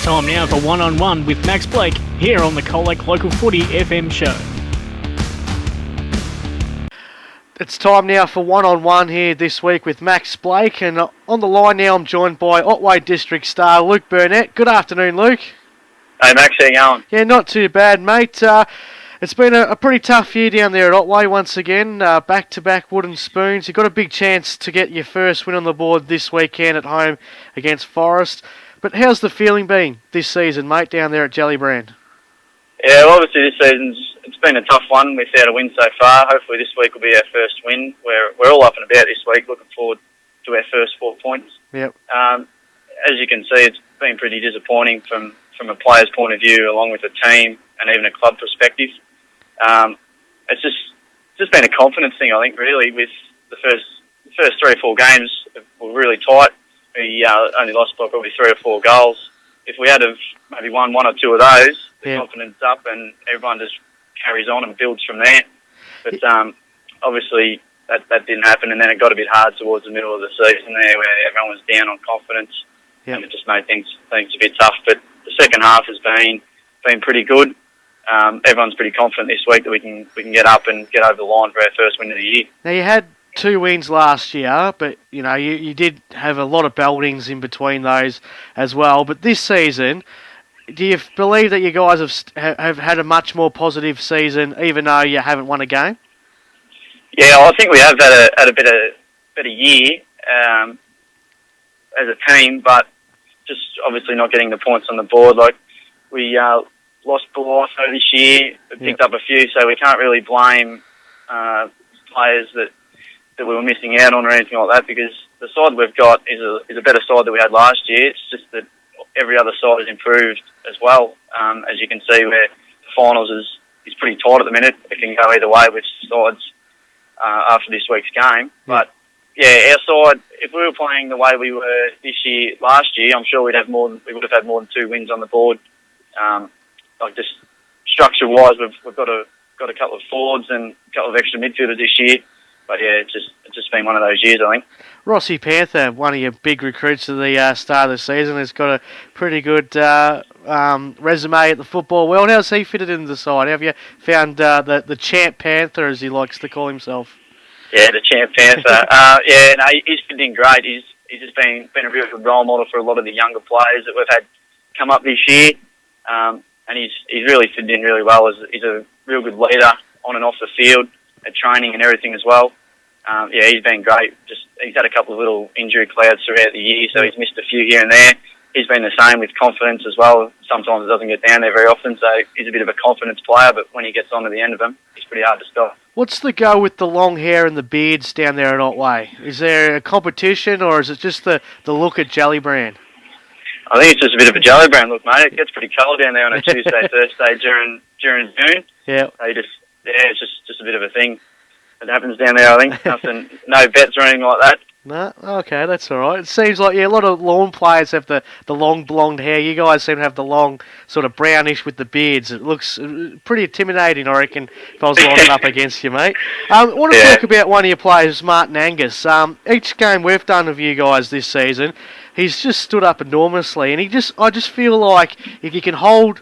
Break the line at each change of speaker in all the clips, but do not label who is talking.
It's time now for One on One with Max Blake here on the Colac Local Footy FM show.
It's time now for One on One here this week with Max Blake, and on the line now I'm joined by Otway District star Luke Burnett. Good afternoon, Luke.
Hey Max, how you going?
Yeah, not too bad, mate. It's been a pretty tough year down there at Otway once again. Back-to-back wooden spoons. You've got a big chance to get your first win on the board this weekend at home against Forest. But how's the feeling been this season, mate, down there at Jellybrand?
Yeah, well, obviously this season's it's been a tough one without a win so far. Hopefully this week will be our first win. We're all up and about this week, looking forward to our first 4 points.
Yep.
As you can see, it's been pretty disappointing from a player's point of view, along with the team and even a club perspective. It's just been a confidence thing, I think, really. With the first 3 or 4 games were really tight. We only lost by probably 3 or 4 goals. If we had have maybe won 1 or 2 of those, the confidence up and everyone just carries on and builds from there. But obviously that didn't happen, and then it got a bit hard towards the middle of the season there, where everyone was down on confidence, and it just made things a bit tough. But the second half has been pretty good. Everyone's pretty confident this week that we can get up and get over the line for our first win of the year.
Now, you had 2 wins last year, but you know you did have a lot of beltings in between those as well. But this season, do you believe that you guys have had a much more positive season, even though you haven't won a game?
Yeah, I think we have had a better year as a team, but just obviously not getting the points on the board. Like we lost Colac this year, picked up a few, so we can't really blame players that we were missing out on or anything like that, because the side we've got is a better side than we had last year. It's just that every other side has improved as well. As you can see, where the finals is pretty tight at the minute. It can go either way with sides after this week's game. But yeah, our side, if we were playing the way we were last year, I'm sure we would have more than 2 wins on the board. Like just structure-wise, we've got a couple of forwards and a couple of extra midfielders this year. But yeah, it's just been one of those years, I think. Rossi
Panther, one of your big recruits at the start of the season, has got a pretty good resume at the football world. How's he fitted into the side? Have you found the Champ Panther, as he likes to call himself?
Yeah, the Champ Panther. He's fitting in great. He's just been a real good role model for a lot of the younger players that we've had come up this year. And he's really fitted in really well. He's a real good leader on and off the field, at training and everything as well. He's been great. He's had a couple of little injury clouds throughout the year, so he's missed a few here and there. He's been the same with confidence as well. Sometimes it doesn't get down there very often, so he's a bit of a confidence player, but when he gets on to the end of him, he's pretty hard to stop.
What's the go with the long hair and the beards down there at Otway? Is there a competition, or is it just the look at Jellybrand?
I think it's just a bit of a Jellybrand look, mate. It gets pretty cold down there on a Tuesday, Thursday during June.
Yeah.
It's just a bit of a thing that happens down there, I think. Nothing, no bets or anything like that.
No, okay, that's all right. It seems like a lot of lawn players have the long blonde hair. You guys seem to have the long sort of brownish with the beards. It looks pretty intimidating, I reckon, if I was lining up against you, mate. I want to talk about one of your players, Martin Angus. Each game we've done of you guys this season, he's just stood up enormously, and I just feel like if you can hold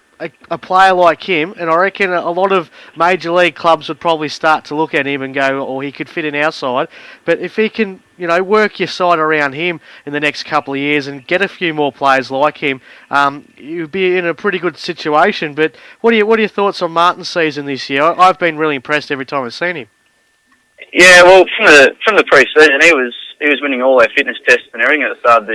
a player like him, and I reckon a lot of major league clubs would probably start to look at him and go, oh, he could fit in our side. But if he can, work your side around him in the next couple of years and get a few more players like him, you'd be in a pretty good situation. But what are your thoughts on Martin's season this year? I've been really impressed every time I've seen him.
Yeah, well, from the pre-season, he was winning all our fitness tests and everything at the start of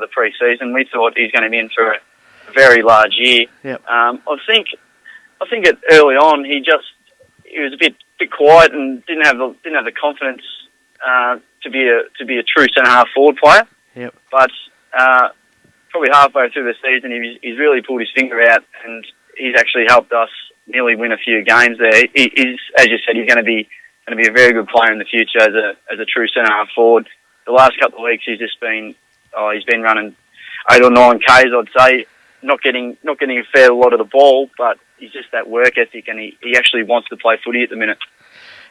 the pre-season. We thought he was going to be in for a very large year.
Yep.
I think early on he was a bit quiet and didn't have the confidence to be a true centre half forward player.
Yep.
But probably halfway through the season, he's really pulled his finger out, and he's actually helped us nearly win a few games there. He's, as you said, he's going to be a very good player in the future as a true centre half forward. The last couple of weeks he's been running 8 or 9 Ks, I'd say. Not getting a fair lot of the ball, but he's just that work ethic, and he actually wants to play footy at the minute.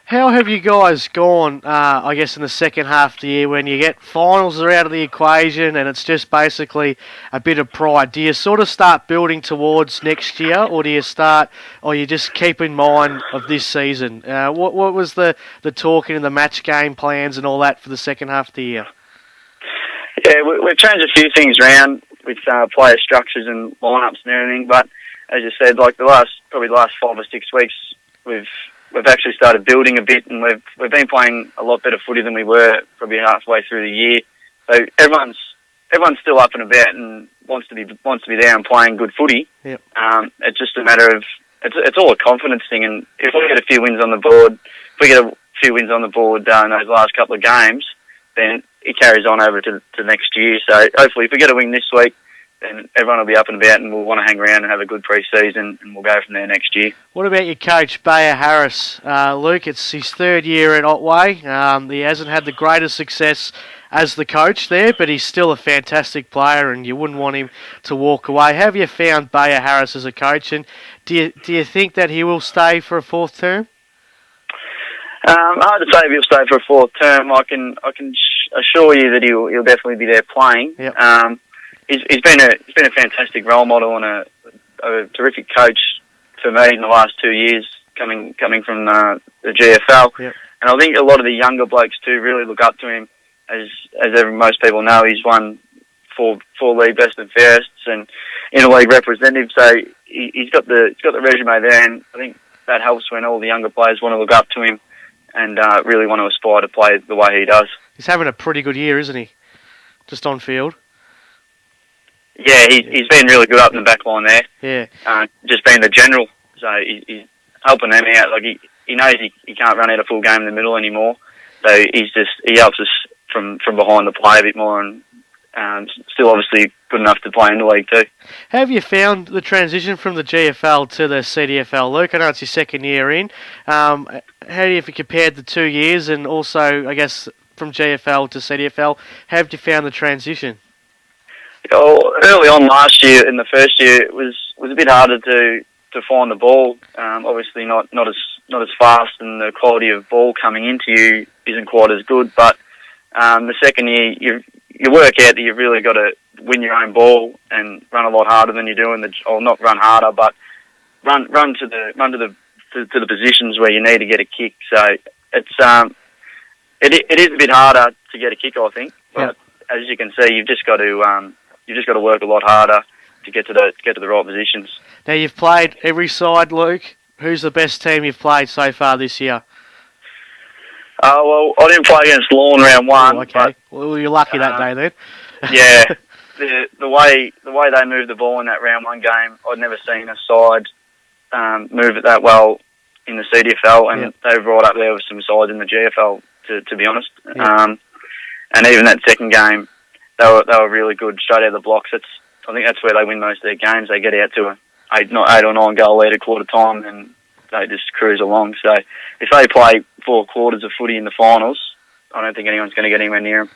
How have you guys gone, I guess, in the second half of the year when you get finals are out of the equation and it's just basically a bit of pride? Do you sort of start building towards next year, or you just keep in mind of this season? What was the talking and the match game plans and all that for the second half of the year?
Yeah, we've changed a few things around with player structures and lineups and everything, but as you said, like probably the last 5 or 6 weeks, we've actually started building a bit, and we've been playing a lot better footy than we were probably halfway through the year. So everyone's still up and about and wants to be there and playing good footy.
Yep.
It's just a matter of it's all a confidence thing, and if we get a few wins on the board, in those last couple of games, then it carries on over to next year. So hopefully, if we get a win this week, then everyone will be up and about and we'll want to hang around and have a good pre-season, and we'll go from there next year.
What about your coach, Bayer Harris? Luke, it's his third year at Otway. He hasn't had the greatest success as the coach there, but he's still a fantastic player and you wouldn't want him to walk away. Have you found Bayer Harris as a coach, and do you think that he will stay for a fourth term?
Hard to say if he'll stay for a fourth term. I can assure you that he'll definitely be there playing.
Yep.
He's been a fantastic role model and a terrific coach for me in the last 2 years, coming from the GFL.
Yep.
And I think a lot of the younger blokes too really look up to him. As most people know, he's won four league best and fairest and interleague representative. So he's got the resume there, and I think that helps when all the younger players want to look up to him and really want to aspire to play the way he does.
He's having a pretty good year, isn't he? Just on field.
Yeah, he's been really good up in the back line there.
Yeah.
Just being the general, so he's helping them out. Like he knows he can't run out a full game in the middle anymore, so he helps us from behind the play a bit more, and still obviously good enough to play in the league too.
Have you found the transition from the GFL to the CDFL, Luke? I know it's your second year in. How do you compare the 2 years, and also I guess from GFL to CDFL, how have you found the transition?
Well, early on last year, in the first year, it was a bit harder to find the ball. Obviously, not as fast, and the quality of ball coming into you isn't quite as good. But the second year, you work out that you've really got to win your own ball and run a lot harder than you do or not run harder, but run to the positions where you need to get a kick. So it is a bit harder to get a kick, I think. But as you can see, you've just got to work a lot harder to get to the right positions.
Now, you've played every side, Luke. Who's the best team you've played so far this year?
Well, I didn't play against Lawn round one.
Oh, okay. Well, you're lucky that day then.
Yeah. The way they moved the ball in that round one game, I'd never seen a side move it that well in the CDFL, and they were right up there with some sides in the GFL, to be honest.
Yep.
And even that second game, they were really good straight out of the blocks. I think that's where they win most of their games. They get out to a 8 or 9 goal lead at quarter time, and they just cruise along. So if they play 4 quarters of footy in the finals, I don't think anyone's going to get anywhere near them.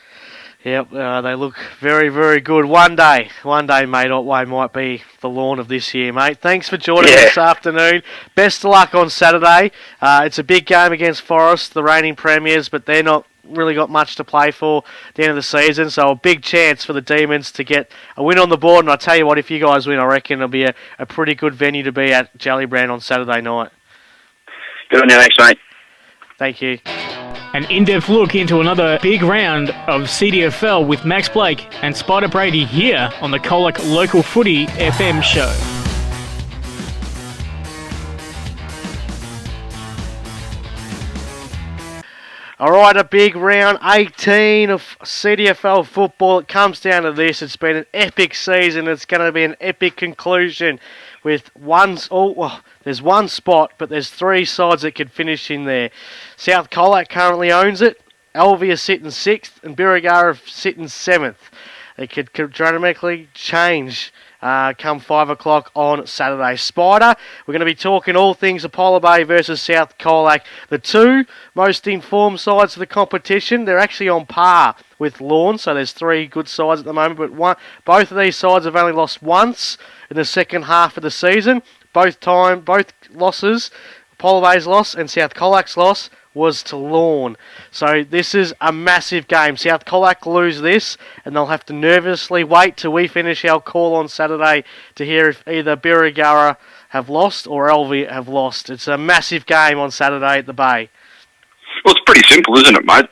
Yep, they look very, very good. One day, mate, Otway might be the Lawn of this year, mate. Thanks for joining us this afternoon. Best of luck on Saturday. It's a big game against Forest, the reigning premiers, but they're not really got much to play for at the end of the season, so a big chance for the Demons to get a win on the board. And I tell you what, if you guys win, I reckon it'll be a pretty good venue to be at, Jellybrand, on Saturday night.
Good on you, thanks, mate.
Thank you.
An in-depth look into another big round of CDFL with Max Blake and Spider Brady here on the Colac Local Footy FM show.
All right, a big round 18 of CDFL football. It comes down to this. It's been an epic season. It's going to be an epic conclusion with there's one spot, but there's 3 sides that could finish in there. South Colac currently owns it. Alvia sitting 6th and Birregurra sitting 7th. It could dramatically change come 5 o'clock on Saturday. Spider, we're going to be talking all things Apollo Bay versus South Colac. The 2 most informed sides of the competition, they're actually on par with Lawn, so there's 3 good sides at the moment, but both of these sides have only lost once in the second half of the season. Both losses, Apollo Bay's loss and South Colac's loss, was to Lorne. So this is a massive game. South Colac lose this, and they'll have to nervously wait till we finish our call on Saturday to hear if either Birregurra have lost or Elvie have lost. It's a massive game on Saturday at the Bay.
Well, it's pretty simple, isn't it, mate?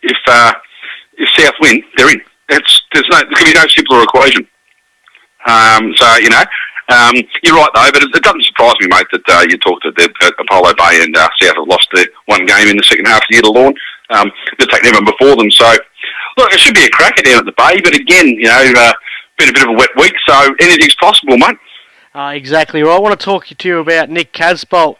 If South win, they're in. There can be no simpler equation. You're right though, but it doesn't surprise me, mate, that you talked at Apollo Bay and South have lost their one game in the second half of the year to Lorne. They've taken everyone before them, so look, it should be a cracker down at the Bay. But again, been a bit of a wet week, so anything's possible, mate.
Exactly right. I want to talk to you about Nick Casbolt.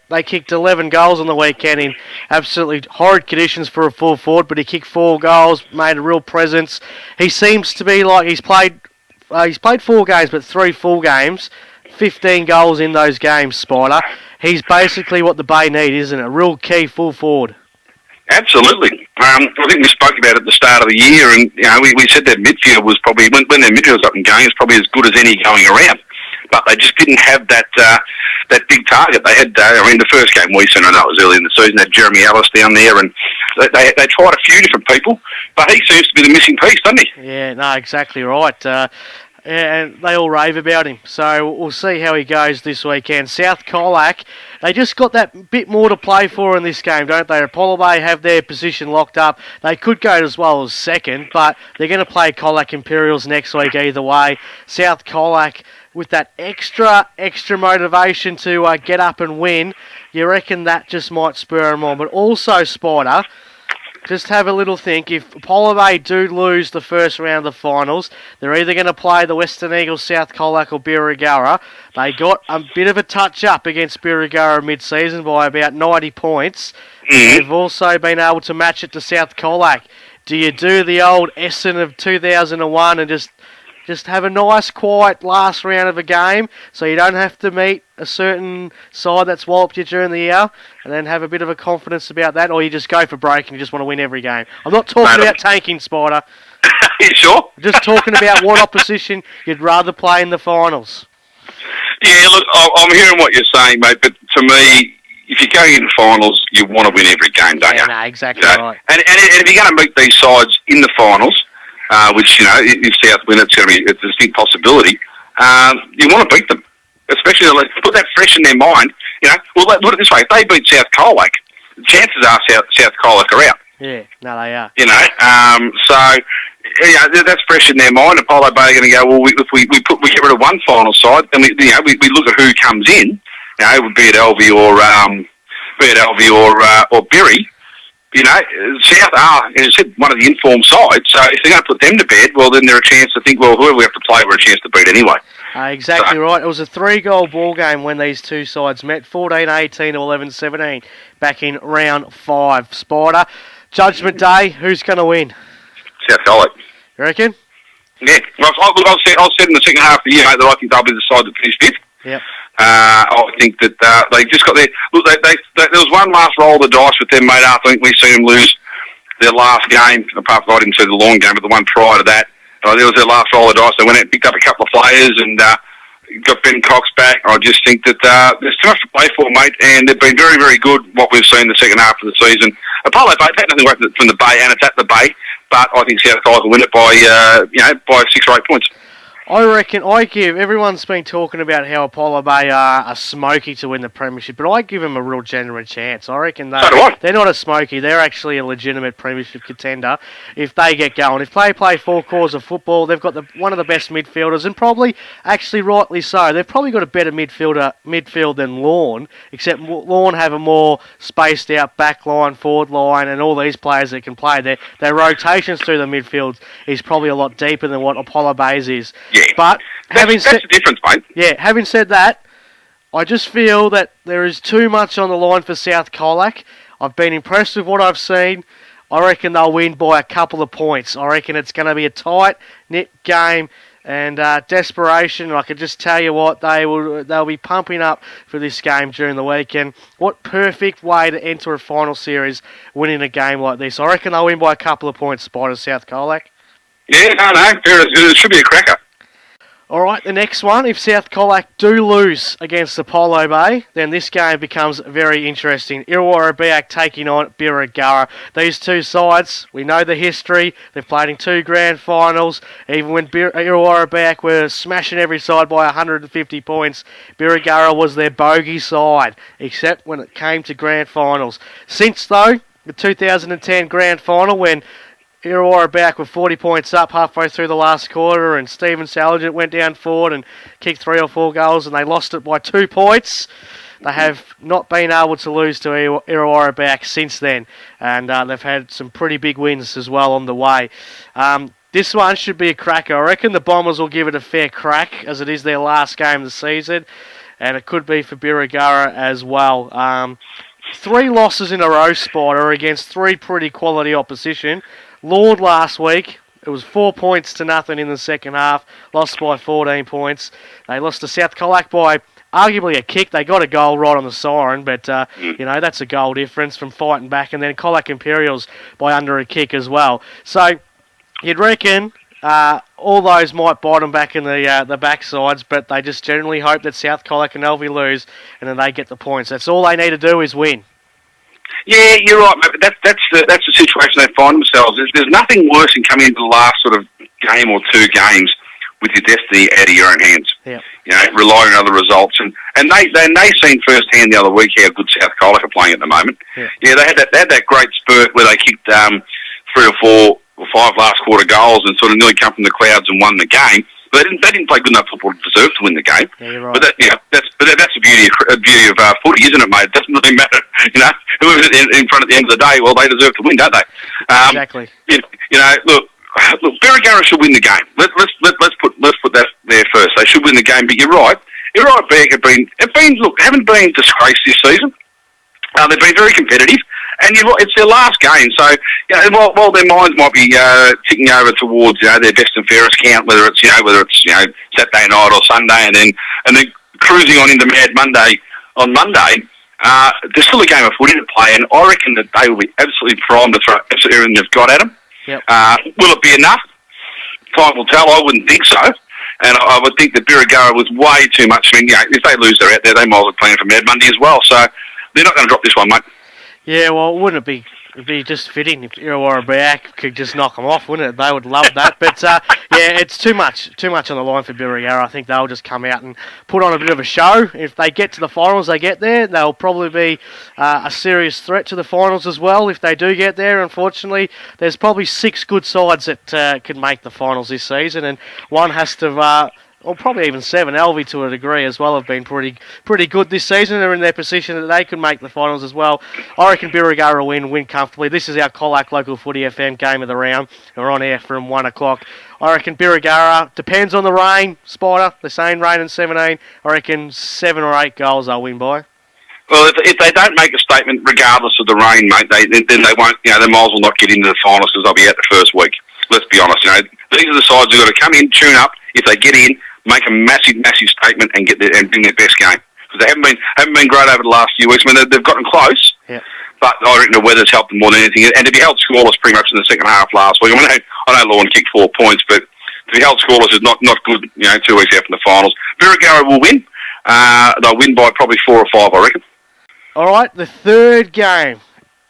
They kicked 11 goals on the weekend in absolutely horrid conditions for a full forward, but he kicked 4 goals, made a real presence. He seems to be like he's played 4 games, but 3 full games, 15 goals in those games, Spider. He's basically what the Bay need, isn't it? A real key full forward.
Absolutely. I think we spoke about it at the start of the year, and we said their midfield was probably, when their midfield was up and going, it's probably as good as any going around. But they just didn't have that big target. They had, the first game we sent, I know it was early in the season, they had Jeremy Ellis down there, and they tried a few different people, but he seems to be the missing piece, doesn't he?
Yeah, no, exactly right. And they all rave about him. So we'll see how he goes this weekend. South Colac, they just got that bit more to play for in this game, don't they? Apollo Bay have their position locked up. They could go as well as second, but they're going to play Colac Imperials next week either way. South Colac, with that extra motivation to get up and win, you reckon that just might spur them on. But also, Spider, just have a little think. If Apollo Bay do lose the first round of the finals, they're either going to play the Western Eagles, South Colac or Birregurra. They got a bit of a touch-up against Birregurra mid-season by about 90 points. Mm-hmm. They've also been able to match it to South Colac. Do you do the old Essen of 2001 and just have a nice, quiet last round of a game so you don't have to meet a certain side that's walloped you during the year and then have a bit of a confidence about that, or you just go for break and you just want to win every game? I'm not talking about tanking, Spider.
You sure?
I'm just talking about what opposition you'd rather play in the finals.
Yeah, look, I'm hearing what you're saying, mate, but to me, if you're going into finals, you want to win every game, don't you?
No, exactly right.
And if you're going to meet these sides in the finals, which, if South win, it's going to be a distinct possibility. You want to beat them, especially put that fresh in their mind. Well, look at it this way: if they beat South Colac, the chances are South Colac are out.
Yeah, no, they are.
That's fresh in their mind. Apollo Bay are going to go, well, if we get rid of one final side, and we look at who comes in, be it Elvie or Berry. South are, as I said, one of the informed sides. So if they're going to put them to bed, well, then they're a chance to think, well, whoever we have to play, we're a chance to beat anyway.
Exactly right. It was a 3-goal ball game when these two sides met, 14-18 to 11-17, back in round 5. Spider, Judgment Day, who's going to win?
South Colac.
You reckon?
Yeah. Well, I've said in the second half of the year, mate, that I think they'll be the side that finished 5th.
Yep.
I think that they just got their... Look, there was one last roll of the dice with them, mate. I think we seen them lose their last game, apart from I didn't see the long game, but the one prior to that. There was their last roll of the dice. They went out and picked up a couple of players and got Ben Cox back. I just think that there's too much to play for, mate, and they've been very, very good, what we've seen the second half of the season. Apollo Bay, take nothing away from the Bay, and it's at the Bay, but I think South Colac will win it by 6 or 8 points.
I reckon everyone's been talking about how Apollo Bay are a smoky to win the premiership, but I give them a real genuine chance. I reckon they're not a smoky. They're actually a legitimate premiership contender if they get going. If they play 4 quarters of football, they've got one of the best midfielders, and probably, actually rightly so, they've probably got a better midfield than Lorne, except Lorne have a more spaced out back line, forward line, and all these players that can play. Their rotations through the midfield is probably a lot deeper than what Apollo Bay's is.
Yeah,
but
that's the difference, mate.
Yeah, having said that, I just feel that there is too much on the line for South Colac. I've been impressed with what I've seen. I reckon they'll win by a couple of points. I reckon it's going to be a tight-knit game and desperation. I can just tell you what, they'll be pumping up for this game during the weekend. What perfect way to enter a final series winning a game like this. I reckon they'll win by a couple of points, Spider, South Colac.
Yeah, no, it should be a cracker.
All right, the next one, if South Colac do lose against Apollo Bay, then this game becomes very interesting. Illawarra Biak taking on Birregurra. These two sides, we know the history. They've played in 2 grand finals. Even when Illawarra Biak were smashing every side by 150 points, Birregurra was their bogey side, except when it came to grand finals. Since, though, the 2010 grand final, when Illawarra back with 40 points up halfway through the last quarter, and Stephen Saligent went down forward and kicked 3 or 4 goals, and they lost it by 2 points. They have not been able to lose to Illawarra back since then, and they've had some pretty big wins as well on the way. This one should be a cracker. I reckon the Bombers will give it a fair crack, as it is their last game of the season, and it could be for Birregurra as well. 3 losses in a row, Spider, against 3 pretty quality opposition. Lord last week, it was 4 points to nothing in the second half, lost by 14 points. They lost to South Colac by arguably a kick. They got a goal right on the siren, but that's a goal difference from fighting back. And then Colac Imperials by under a kick as well. So you'd reckon all those might bite them back in the backsides, but they just generally hope that South Colac and Elvie lose, and then they get the points. That's all they need to do is win.
Yeah, you're right, mate. That's the situation they find themselves. There's nothing worse than coming into the last sort of game or 2 games with your destiny out of your own hands.
Yeah.
Relying on other results, and they seen firsthand the other week how good South Colac are playing at the moment. Yeah, they had that great spurt where they kicked 3 or 4 or 5 last quarter goals and sort of nearly come from the clouds and won the game. But they didn't play good enough football to deserve to win the game.
Yeah, you're right.
But that's the beauty of footy, isn't it, mate? It doesn't really matter. Whoever's in front at the end of the day, well, they deserve to win, don't they?
Exactly.
Look, Birregurra should win the game. Let's put that there first. They should win the game. But you're right. Biak haven't been disgraced this season. They've been very competitive, and it's their last game. So, while their minds might be ticking over towards their best and fairest count, whether it's Saturday night or Sunday, and then cruising on into Mad Monday on Monday, there's still a game of footy to play, and I reckon that they will be absolutely primed to throw absolutely everything they've got at them.
Yep.
Will it be enough? Time will tell. I wouldn't think so. And I would think that Birregurra was way too much. I mean, if they lose, they're out there. They might as well plan for Mad Monday as well. So they're not going to drop this one, mate.
Yeah, well, wouldn't it be? It'd be just fitting if Illawarra Biak could just knock them off, wouldn't it? They would love that. But it's too much on the line for Birregurra. I think they'll just come out and put on a bit of a show. If they get to the finals, they get there. They'll probably be a serious threat to the finals as well. If they do get there, unfortunately, there's probably 6 good sides that could make the finals this season, and one has to. Or probably even 7. Elvie, to a degree as well, have been pretty good this season. They're in their position that they could make the finals as well. I reckon Birregurra will win comfortably. This is our Colac Local Footy FM game of the round. We're on air from 1 o'clock. I reckon Birregurra, depends on the rain, Spider. They're saying rain in 17. I reckon 7 or 8 goals they'll win by.
Well, if they don't make a statement regardless of the rain, mate, then they won't. They might as well not get into the finals because they'll be out the first week. Let's be honest. These are the sides who've got to come in, tune up. If they get in, make a massive statement and bring their best game, because they haven't been great over the last few weeks. I mean, they've gotten close, but I reckon the weather's helped them more than anything. And to be held scoreless pretty much in the second half last week. I know Lorne kicked 4 points, but to be held scoreless is not good. 2 weeks out from the finals. Birregurra will win. They'll win by probably 4 or 5, I reckon. All
right, the third game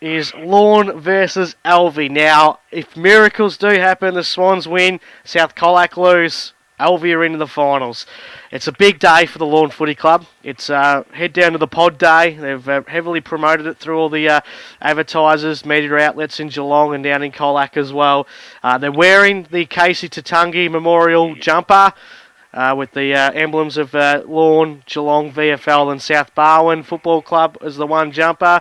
is Lorne versus Elvie. Now, if miracles do happen, the Swans win, South Colac lose, Elvie are into the finals. It's a big day for the Lorne Footy Club. It's head down to the pod day. They've heavily promoted it through all the advertisers, media outlets in Geelong and down in Colac as well. They're wearing the Casey Tatungi Memorial jumper with the emblems of Lorne, Geelong, VFL and South Barwon Football Club as the one jumper.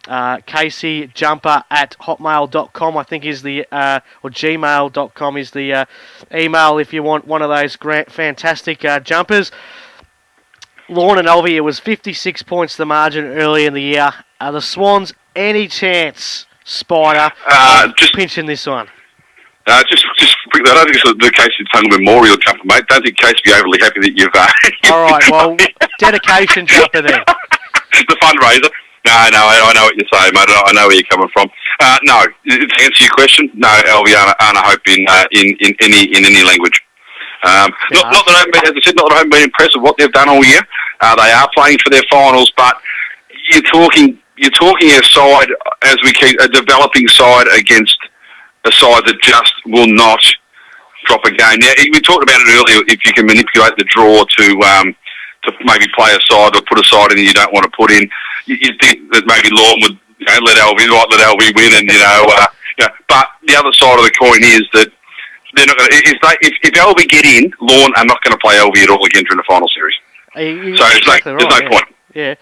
CaseyJumper at hotmail.com I think is the or gmail.com is the email if you want one of those fantastic jumpers. Lorne and Elvie, it was 56 points the margin early in the year. Are the Swans any chance, Spider,
just
pinching this one?
Just quickly, I don't think it's the Casey Tatungi Memorial jumper, mate. Don't think Casey will be overly happy that you've...
All right, well, dedication jumper then.
The fundraiser. No, I know what you're saying, mate. I know where you're coming from. No, to answer your question, no, Elvie aren't a hope in any language. Not that I haven't been, as I said, not that I haven't been impressed with what they've done all year. They are playing for their finals, but you're talking a side, as we keep, a developing side against a side that just will not drop a game. Now, we talked about it earlier, if you can manipulate the draw to maybe play a side or put a side in that you don't want to put in, you'd think that maybe Lorne would let Alvey win, and but the other side of the coin is that they're not going to, if Alvey get in, Lorne are not going to play Alvey at all again during the final series. So there's no point.
Yeah.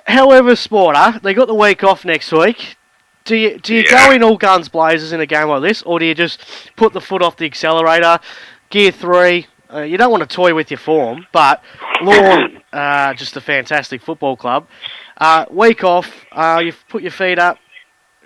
However, Spider, they got the week off next week. Do you go in all guns blazers in a game like this, or do you just put the foot off the accelerator, gear 3? You don't want to toy with your form, but Lorne, just a fantastic football club. Week off, you put your feet up,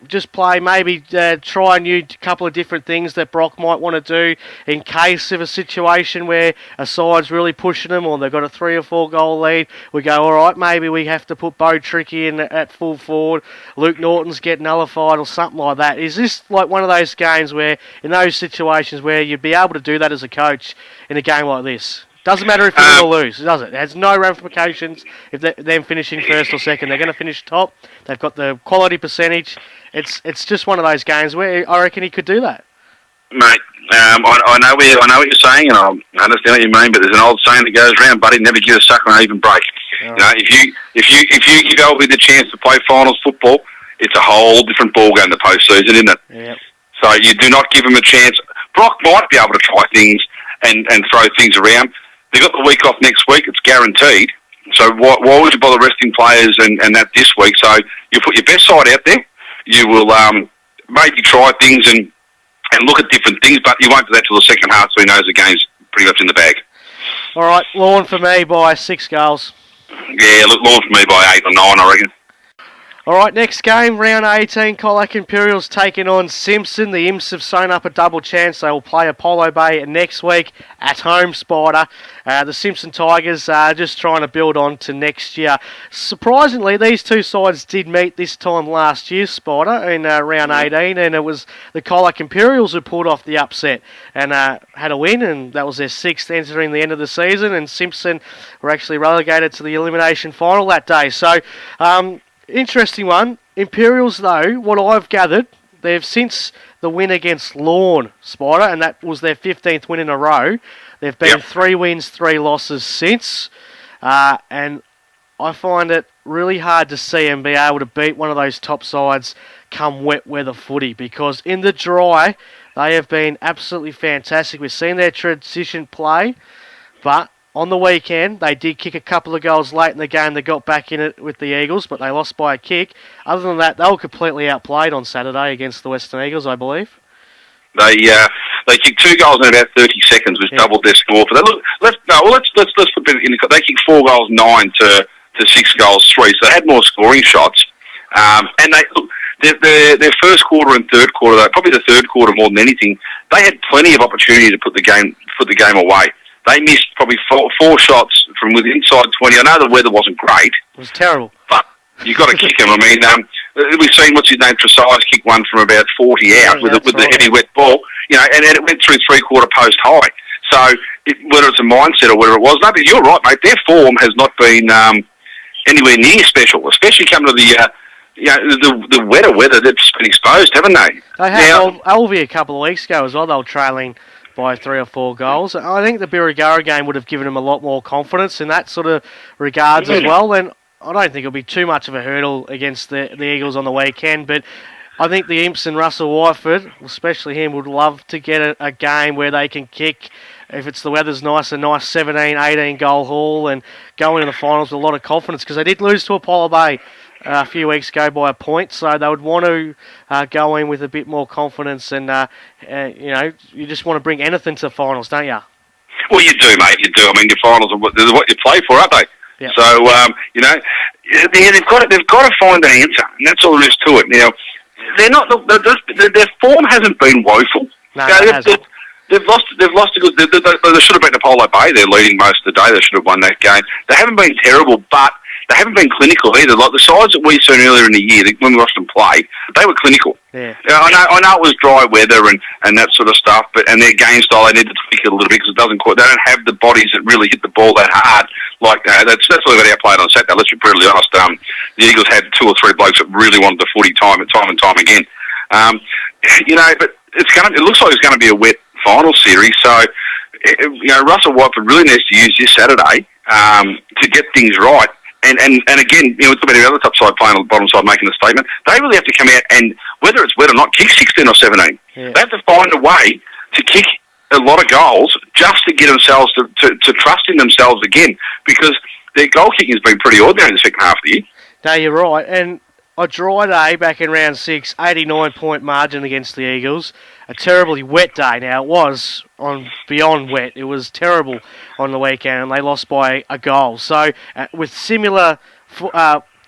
just play, maybe try a new couple of different things that Brock might want to do in case of a situation where a side's really pushing them or they've got a 3 or 4 goal lead. We go, all right, maybe we have to put Bo Tricky in at full forward, Luke Norton's getting nullified or something like that. Is this like one of those games where, in those situations where you'd be able to do that as a coach in a game like this? Doesn't matter if you win or lose, does it? It has no ramifications if they're them finishing first or second. They're going to finish top. They've got the quality percentage. It's just one of those games where I reckon he could do that.
Mate, I know what you're saying, and I understand what you mean. But there's an old saying that goes around: "Buddy, never give a sucker an even break." Right. If you give Alvey the chance to play finals football, it's a whole different ballgame the postseason, isn't it?
Yep.
So you do not give him a chance. Brock might be able to try things and throw things around. They've got the week off next week. It's guaranteed. So why would you bother resting players and that this week? So you put your best side out there. You will maybe try things and look at different things, but you won't do that till the second half, so he knows the game's pretty much in the bag.
All right, Lorne for me by 6 goals.
Yeah, look, Lorne for me by 8 or 9, I reckon.
All right, next game, round 18, Colac Imperials taking on Simpson. The Imps have sewn up a double chance. They will play Apollo Bay next week at home, Spider. The Simpson Tigers are just trying to build on to next year. Surprisingly, these two sides did meet this time last year, Spider, in round 18, and it was the Colac Imperials who pulled off the upset and had a win, and that was their 6th entering the end of the season, and Simpson were actually relegated to the elimination final that day. So, interesting one. Imperials, though, what I've gathered, they've since the win against Lorne, Spider, and that was their 15th win in a row. They've been 3 wins, 3 losses since, and I find it really hard to see them be able to beat one of those top sides come wet weather footy, because in the dry, they have been absolutely fantastic. We've seen their transition play, but on the weekend, they did kick a couple of goals late in the game. They got back in it with the Eagles, but they lost by a kick. Other than that, they were completely outplayed on Saturday against the Western Eagles, I believe.
They kicked 2 goals in about 30 seconds, which doubled their score. For that. Let's put it in. They kicked 4 goals 9 to 6 goals 3, so they had more scoring shots. And their first quarter and third quarter, probably the third quarter more than anything, they had plenty of opportunity to put the game away. They missed probably four shots from within inside 20. I know the weather wasn't great.
It was terrible.
But you've got to kick them. I mean, we've seen, what's his name, Tresize kick one from about 40 out with the heavy wet ball, and it went through 3-quarter post high. So whether it's a mindset or whatever it was, no, but you're right, mate. Their form has not been anywhere near special, especially coming to the wetter weather that's been exposed, haven't they?
They had Alvey a couple of weeks ago as well. They were trailing by 3 or 4 goals. I think the Birregurra game would have given them a lot more confidence in that sort of regards as well. And I don't think it'll be too much of a hurdle against the Eagles on the weekend, but I think the Imps and Russell Wyford, especially him, would love to get a game where they can kick, if it's the weather's nice, a nice 17, 18 goal haul and go into the finals with a lot of confidence, because they did lose to Apollo Bay a few weeks ago by a point, so they would want to go in with a bit more confidence, and you just want to bring anything to the finals, don't you?
Well, you do, mate. You do. I mean, your finals are what you play for, aren't they?
Yep.
So they've got to find an answer, and that's all there is to it. Now, they're not. Their form hasn't been woeful.
No, it hasn't.
They've lost a good. They should have beaten Apollo Bay. They're leading most of the day. They should have won that game. They haven't been terrible, but they haven't been clinical either. Like the sides that we saw earlier in the year, when we watched them play, they were clinical.
Yeah.
I know it was dry weather and that sort of stuff, and their game style, they need to tweak it a little bit because they don't have the bodies that really hit the ball that hard. Like that's what they outplayed on Saturday. Let's be brutally honest. The Eagles had 2 or 3 blokes that really wanted the footy time and time again. But it looks like it's going to be a wet final series. So, Russell Watford really needs to use this Saturday to get things right. And again, we're talking about the other top side playing on the bottom side making a statement. They really have to come out and, whether it's wet or not, kick 16 or 17.
Yeah.
They have to find a way to kick a lot of goals just to get themselves to trust in themselves again, because their goal kicking has been pretty ordinary in the second half of the year.
No, you're right. And a dry day back in round 6, 89-point margin against the Eagles. A terribly wet day. Now, it was on beyond wet. It was terrible on the weekend, and they lost by a goal. So, with similar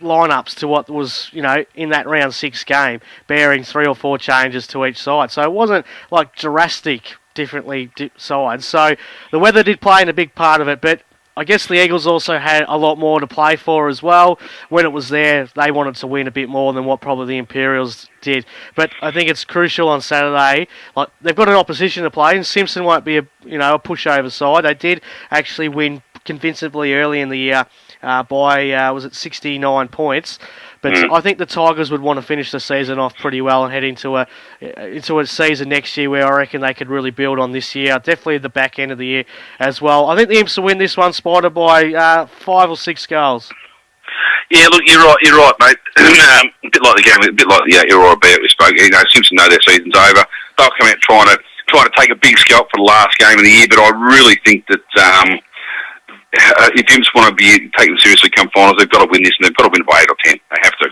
lineups to what was, in that round 6 game, bearing 3 or 4 changes to each side. So, it wasn't like drastic differently sides. So, the weather did play in a big part of it, but I guess the Eagles also had a lot more to play for as well. When it was there, they wanted to win a bit more than what probably the Imperials did. But I think it's crucial on Saturday. Like, they've got an opposition to play, and Simpson won't be a pushover side. They did actually win convincingly early in the year by 69 points. But I think the Tigers would want to finish the season off pretty well and head into a season next year where I reckon they could really build on this year. Definitely at the back end of the year as well. I think the Imps will win this one, Spider, by 5 or 6 goals.
Yeah, look, you're right, mate. A bit like the game, a bit like the Aurora Bear we spoke. Simpson know their season's over. They'll come out trying to take a big scalp for the last game of the year. But I really think that if Imps want to be taken seriously come finals, they've got to win this, and they've got to win by 8 or 10. They have to.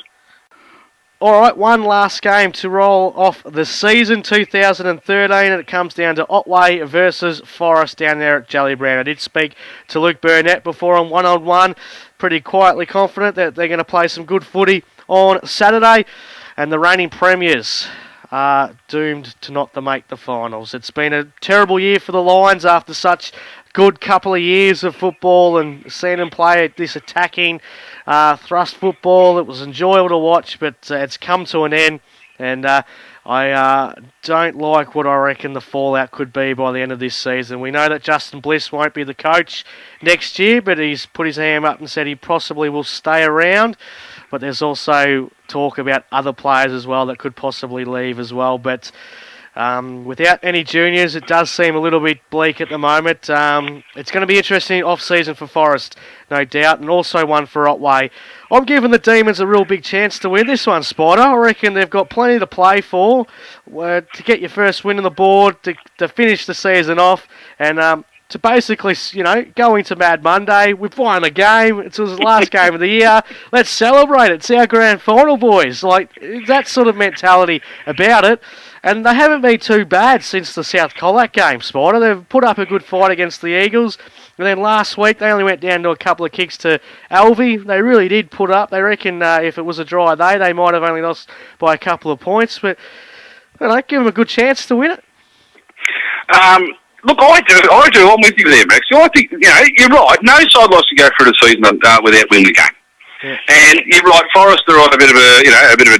All right, one last game to roll off the season 2013, and it comes down to Otway versus Forest down there at Jellybrown. I did speak to Luke Burnett before on one-on-one, pretty quietly confident that they're going to play some good footy on Saturday, and the reigning premiers are doomed to not to make the finals. It's been a terrible year for the Lions after such good couple of years of football and seeing them play this attacking thrust football. It was enjoyable to watch, but it's come to an end, and I don't like what I reckon the fallout could be by the end of this season. We know that Justin Bliss won't be the coach next year, but he's put his hand up and said he possibly will stay around. But there's also talk about other players as well that could possibly leave as well. But without any juniors, it does seem a little bit bleak at the moment. It's going to be interesting off-season for Forest, no doubt, and also one for Otway. I'm giving the Demons a real big chance to win this one, Spider. I reckon they've got plenty to play for, to get your first win on the board, to finish the season off, and to basically, go into Mad Monday. We've won a game. It was the last game of the year. Let's celebrate it. It's our grand final, boys. Like, that sort of mentality about it. And they haven't been too bad since the South Colac game, Spider. They've put up a good fight against the Eagles. And then last week, they only went down to a couple of kicks to Alvey. They really did put up. They reckon if it was a dry day, they might have only lost by a couple of points. But, give them a good chance to win it.
Look, I do. I'm with you there, Max. I think, you're right. No side likes to go through the season without winning the game. Yeah. And you're right, Forest are on a bit of a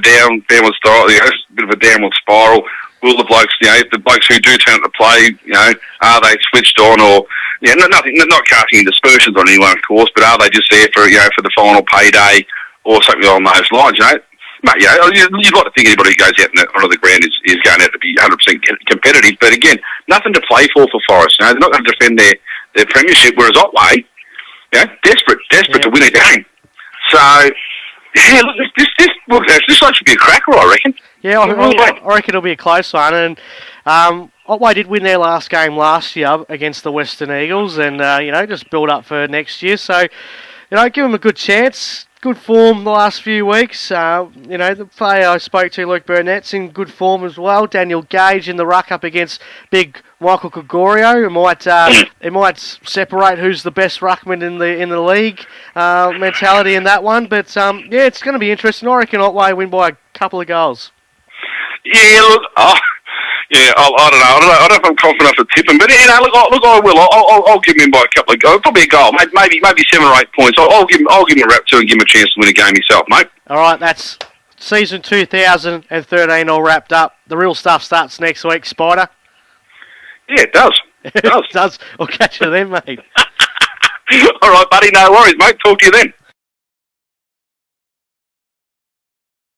downward spiral, a bit of a downward spiral. Will the blokes, if the blokes who do turn to play, are they switched on or, not casting dispersions on anyone, of course, but are they just there for the final payday or something along those lines, Mate, you'd like to think anybody who goes out onto the ground is going out to be 100% competitive, but again, nothing to play for Forest. They're not going to defend their premiership, whereas Otway, desperate to win a game. So, look, this should be a cracker, I reckon.
Yeah, I reckon it'll be a close one, and Otway did win their last game last year against the Western Eagles, and just build up for next year. So, give them a good chance. Good form the last few weeks. The player I spoke to, Luke Burnett's in good form as well. Daniel Gage in the ruck up against big Michael Gregorio. It might separate who's the best ruckman in the league mentality in that one. But it's going to be interesting. I reckon Otway win by a couple of goals.
Yeah, look, Yeah, I don't know. I don't know if I'm confident enough to tip him, but look, I will. I'll give him by a couple of goals, probably a goal, maybe 7 or 8 points. I'll give him a rap to and give him a chance to win a game himself, mate.
All right, that's season 2013 all wrapped up. The real stuff starts next week, Spider.
Yeah, it does. It does.
It does. We'll catch you then, mate.
All right, buddy. No worries, mate. Talk to you then.